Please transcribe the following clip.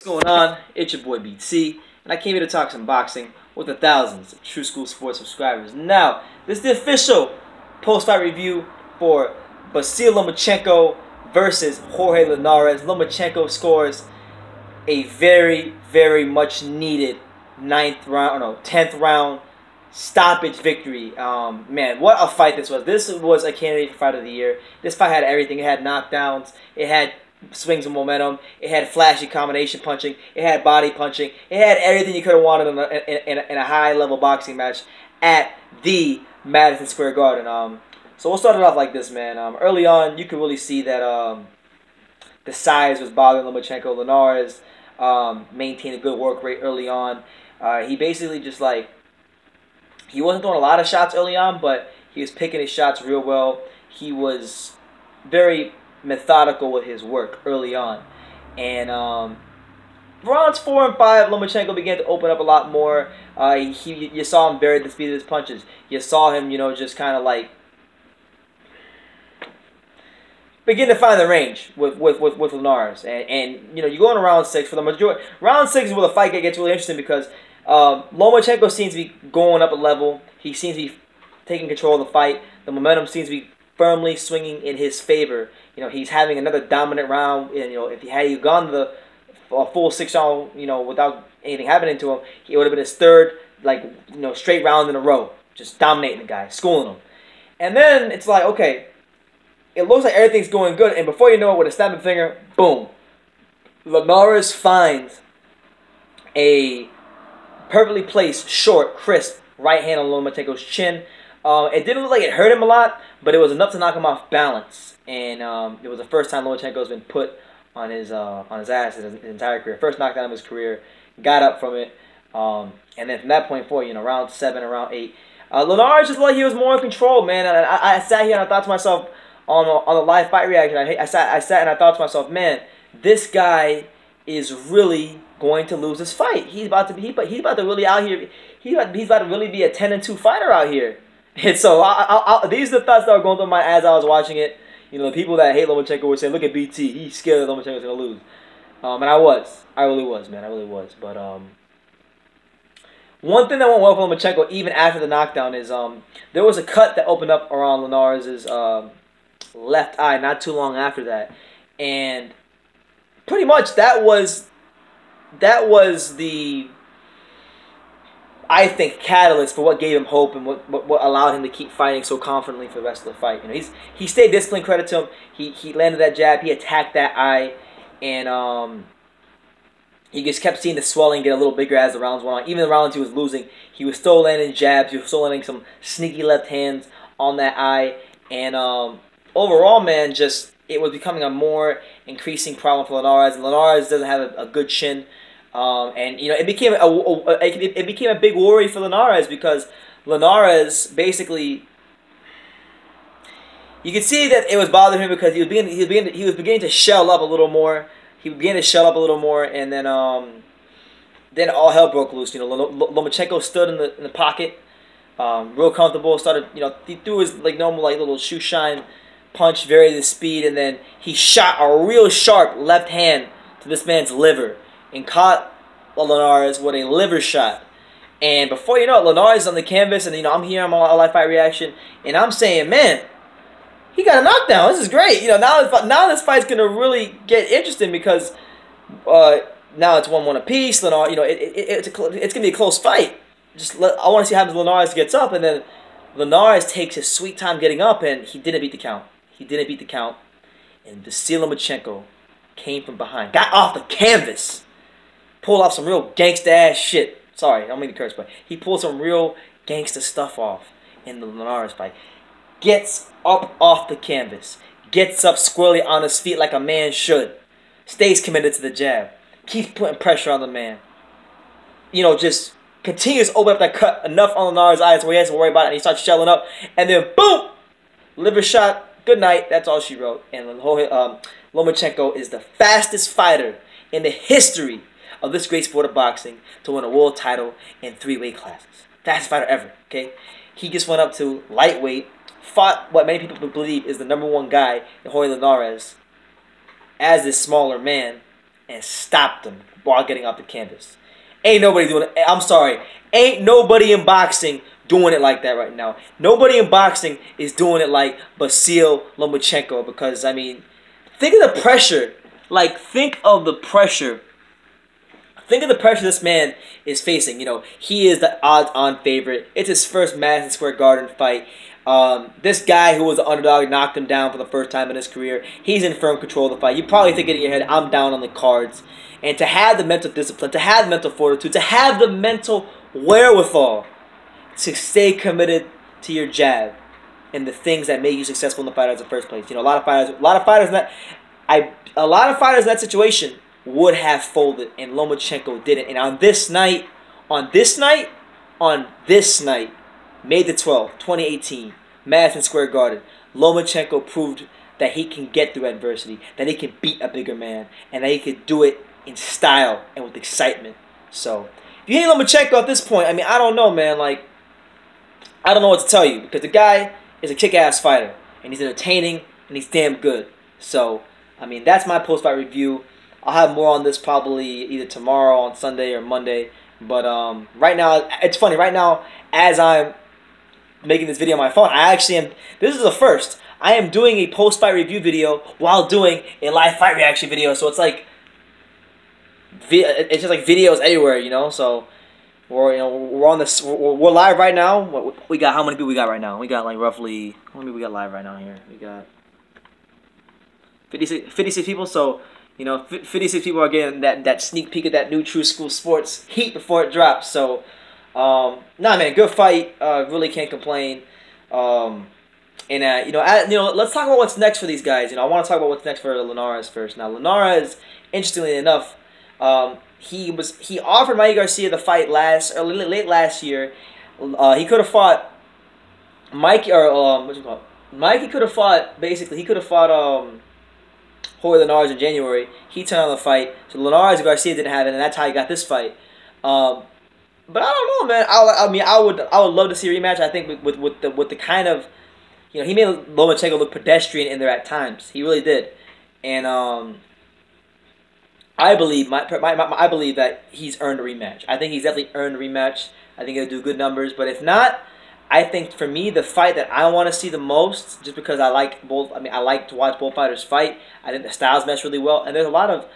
What's going on? It's your boy BT, and I came here to talk some boxing with the thousands of True School Sports subscribers. Now, this is the official post-fight review for Vasyl Lomachenko versus Jorge Linares. Lomachenko scores a very, very much needed 10th round stoppage victory. Man, what a fight this was. This was a candidate for fight of the year. This fight had everything. It had knockdowns. It had swings of momentum. It had flashy combination punching. It had body punching. It had everything you could have wanted in a high-level boxing match at the Madison Square Garden. So we'll start it off like this, man. Early on, you could really see that the size was bothering Lomachenko. Linares maintained a good work rate early on. He basically just he wasn't throwing a lot of shots early on, but he was picking his shots real well. He was very methodical with his work early on. And rounds 4 and 5, Lomachenko began to open up a lot more. You saw him vary the speed of his punches. You saw him, just kind of begin to find the range with Linares. And you go into round 6 for the majority. Round 6 is where the fight gets really interesting because Lomachenko seems to be going up a level. He seems to be taking control of the fight. The momentum seems to be firmly swinging in his favor. He's having another dominant round. And if he had gone the full 6 round, without anything happening to him, it would have been his third, straight round in a row, just dominating the guy, schooling him. And then it's like, okay, it looks like everything's going good, and before you know it, with a snapping finger, boom, Linares finds a perfectly placed, short, crisp right hand on Lomachenko's chin. It didn't look like it hurt him a lot, but it was enough to knock him off balance. And it was the first time Lomachenko's been put on his ass in his entire career. First knockdown of his career. Got up from it. And then from that point forward, round 7 and round 8, Linares just looked like he was more in control, man. And I sat here and I thought to myself on the live fight reaction, I sat and I thought to myself, man, this guy is really going to lose this fight. He's about to really out here. He's about to really be a 10-2 fighter out here. And so these are the thoughts that were going through my mind as I was watching it. The people that hate Lomachenko were saying, "Look at BT, he's scared that Lomachenko's gonna lose." And I really was, man, I really was. But one thing that went well for Lomachenko, even after the knockdown, is there was a cut that opened up around Linares' left eye not too long after that, and pretty much that was the, I think, catalyst for what gave him hope and what allowed him to keep fighting so confidently for the rest of the fight. He stayed disciplined. Credit to him. He landed that jab. He attacked that eye, and he just kept seeing the swelling get a little bigger as the rounds went on. Even the rounds he was losing, he was still landing jabs. He was still landing some sneaky left hands on that eye, and overall, man, it was becoming a more increasing problem for Linares. And Linares doesn't have a good chin. And it became a big worry for Linares because Linares basically, you could see that it was bothering him because he was beginning to shell up a little more. He began to shell up a little more, and then all hell broke loose. Lomachenko stood in the pocket, real comfortable. Started, he threw his normal little shoe shine punch, varied the speed, and then he shot a real sharp left hand to this man's liver and caught Linares with a liver shot. And before you know it, Linares is on the canvas, and I'm here, I'm on a live fight reaction, and I'm saying, man, he got a knockdown. This is great. Now this fight's gonna really get interesting because now it's 1-1 apiece. Linares, it's gonna be a close fight. I want to see how Linares gets up, and then Linares takes his sweet time getting up, and he didn't beat the count. And Vasyl Lomachenko came from behind, got off the canvas, pulled off some real gangsta ass shit. Sorry, I don't mean to curse, but he pulled some real gangsta stuff off in the Linares fight. Gets up off the canvas, gets up squarely on his feet like a man should, stays committed to the jab, keeps putting pressure on the man. Just continues to open up that cut enough on Linares' eyes where he has to worry about it, and he starts shelling up, and then boom, liver shot. Good night. That's all she wrote. And Lomachenko is the fastest fighter in the history of this great sport of boxing to win a world title in 3 weight classes. Fastest fighter ever. Okay, he just went up to lightweight, fought what many people believe is the #1 guy, Jorge Linares, as this smaller man, and stopped him while getting off the canvas. Ain't nobody doing it. I'm sorry. Ain't nobody in boxing doing it like that right now. Nobody in boxing is doing it like Vasyl Lomachenko, because, I mean, think of the pressure. Like, think of the pressure. Think of the pressure this man is facing. You know, he is the odds-on favorite. It's his first Madison Square Garden fight. This guy who was the underdog knocked him down for the first time in his career. He's in firm control of the fight. You probably think in your head, I'm down on the cards. And to have the mental discipline, to have the mental fortitude, to have the mental wherewithal to stay committed to your jab and the things that make you successful in the fight in the first place. You know, a lot of fighters in that situation would have folded, and Lomachenko didn't. And on this night, May the 12th, 2018, Madison Square Garden, Lomachenko proved that he can get through adversity, that he can beat a bigger man, and that he could do it in style and with excitement. So, if you hate Lomachenko at this point, I mean, I don't know, man. Like, I don't know what to tell you, because the guy is a kick-ass fighter, and he's entertaining, and he's damn good. So, I mean, that's my post-fight review. I'll have more on this probably either tomorrow, on Sunday, or Monday. But right now, it's funny. Right now, as I'm making this video on my phone, I actually am. This is the first. I am doing a post-fight review video while doing a live fight reaction video. So it's like, it's just like videos everywhere, you know. So we're on this. We're live right now. What we got? How many people we got right now? We got like roughly. How many people we got live right now here? We got 56 people. So, you know, 56 people are getting that sneak peek of that new True School Sports heat before it drops. So, nah, man, good fight. Really can't complain. You know, let's talk about what's next for these guys. You know, I want to talk about what's next for Linares first. Now, Linares, interestingly enough, he offered Mikey Garcia the fight late last year. He could have fought Mikey, or Mikey could have fought, basically, he could have fought Jorge Linares in January. He turned on the fight, so Linares and Garcia didn't have it, and that's how he got this fight. But I don't know, man. I would love to see a rematch. I think with the kind of, you know, he made Lomachenko look pedestrian in there at times. He really did, and I believe I believe that he's earned a rematch. I think he's definitely earned a rematch. I think he'll do good numbers. But if not, I think for me the fight that I want to see the most, just because I like both. I mean, I like to watch both fighters fight. I think the styles mesh really well, and there's a lot of